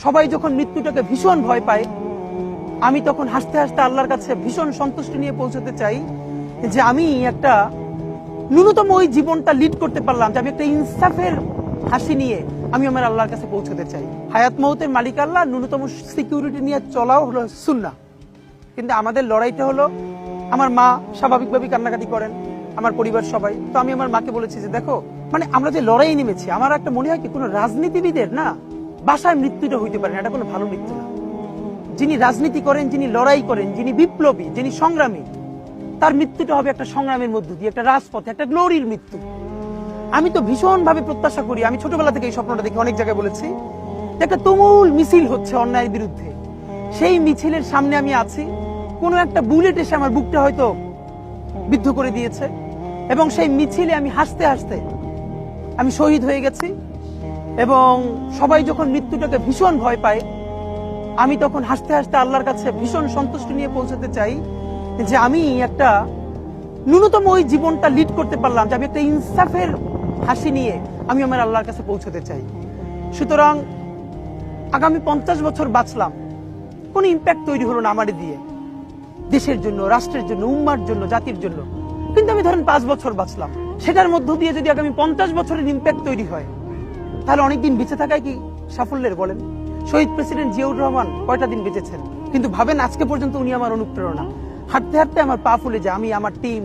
সবাই যখন মৃত্যুটাকে ভীষণ ভয় পায়, আমি তখন হাসতে হাসতে আল্লাহর কাছে ভীষণ সন্তুষ্টি নিয়ে পৌঁছতে চাই যে আমি একটা ন্যূনতম ওই জীবনটা লিড করতে পারলাম, যে আমি একটা ইনসাফের হাসি নিয়ে আমি আমার আল্লাহর কাছে পৌঁছতে চাই। হায়াত মৌতের মালিক আল্লাহ, ন্যূনতম সিকিউরিটি নিয়ে চলাও হলো সুন্নাহ। কিন্তু আমাদের লড়াইটা হলো, আমার মা স্বাভাবিকভাবেই কান্নাকাটি করেন, আমার পরিবার সবাই। তো আমি আমার মাকে বলেছি যে দেখো, মানে আমরা যে লড়াই নেমেছি, আমার একটা মনে হয় কি কোনো রাজনীতিবিদের না বাসায় মৃত্যুটা হইতে পারে না, এটা কোনো ভালো মৃত্যু না। যিনি রাজনীতি করেন, যিনি লড়াই করেন, যিনি বিপ্লবী, যিনি সংগ্রামী, তার মৃত্যুটা হবে একটা সংগ্রামের মধ্য দিয়ে, একটা রাজপথে, একটা গ্লোরির মৃত্যু। আমি তো ভীষণ ভাবে প্রত্যাশা করি, আমি ছোটবেলা থেকে এই স্বপ্নটা দেখি, অনেক জায়গায় বলেছি, যে একটা তুমুল মিছিল হচ্ছে অন্যায়ের বিরুদ্ধে, সেই মিছিলের সামনে আমি আছি, কোনো একটা বুলেট এসে আমার বুকটা হয়তো বিদ্ধ করে দিয়েছে, এবং সেই মিছিলে আমি হাসতে হাসতে আমি শহীদ হয়ে গেছি। এবং সবাই যখন মৃত্যুটাকে ভীষণ ভয় পায়, আমি তখন হাসতে হাসতে আল্লাহর কাছে ভীষণ সন্তুষ্টি নিয়ে পৌঁছতে চাই যে আমি একটা ন্যূনতম ওই জীবনটা লিড করতে পারলাম, যে আমি একটা ইনসাফের হাসি নিয়ে আমি আমার আল্লাহর কাছে পৌঁছতে চাই। সুতরাং আগামী 50 বছর বাঁচলাম, কোনো ইম্প্যাক্ট তৈরি হলো না আমারে দিয়ে, দেশের জন্য, রাষ্ট্রের জন্য, উম্মার জন্য, জাতির জন্য। কিন্তু আমি ধরেন 5 বছর বাঁচলাম, সেটার মধ্য দিয়ে যদি আগামী 50 বছরের ইম্প্যাক্ট তৈরি হয়, তাহলে অনেকদিন বেঁচে থাকায় কি সাফল্যের? বলেন, শহীদ প্রেসিডেন্ট জিয়াউর রহমান কয়টা দিন বেঁচেছেন, কিন্তু ভাবেন আজকে পর্যন্ত উনি আমার অনুপ্রেরণা। হাঁটতে হাঁটতে আমার পা ফুলে যায়, আমি, আমার টিম,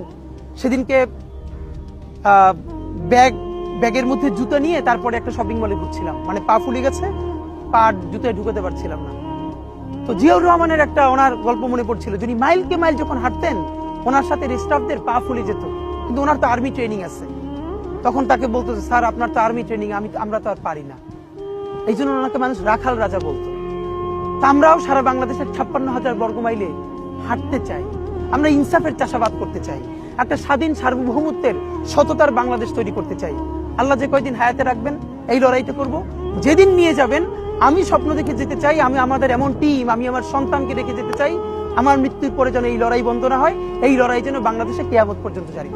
সেদিনকে ব্যাগের মধ্যে জুতো নিয়ে তারপরে একটা শপিং মলে ঘুরছিলাম, মানে পা ফুলে গেছে, পা জুতোয় ঢুকাতে পারছিলাম না। তো জিয়াউর রহমানের একটা ওনার গল্প মনে পড়ছিল, যিনি মাইলকে মাইল যখন হাঁটতেন, ওনার সাথে স্টাফদের পা ফুলে যেত, কিন্তু ওনার তো আর্মি ট্রেনিং আছে। তখন তাকে বলতো, স্যার আপনার তো আর্মি ট্রেনিং, আমরা তো আর পারি না। এই জন্য ওনাকে মানুষ রাখাল রাজা বলতো। তা আমরাও সারা বাংলাদেশের 56,000 বর্গ মাইলে হাঁটতে চাই, আমরা ইনসাফের চাষাবাদ করতে চাই, একটা স্বাধীন সার্বভৌমত্বের সততার বাংলাদেশ তৈরি করতে চাই। আল্লাহ যে কয়দিন হায়াতে রাখবেন, এই লড়াইটা করব। যেদিন নিয়ে যাবেন, আমি স্বপ্ন দেখে যেতে চাই, আমি আমাদের এমন টিম, আমি আমার সন্তানকে রেখে যেতে চাই, আমার মৃত্যুর পরে যেন এই লড়াই বন্ধ না হয়, এই লড়াই যেন বাংলাদেশে কিয়ামত পর্যন্ত জারি।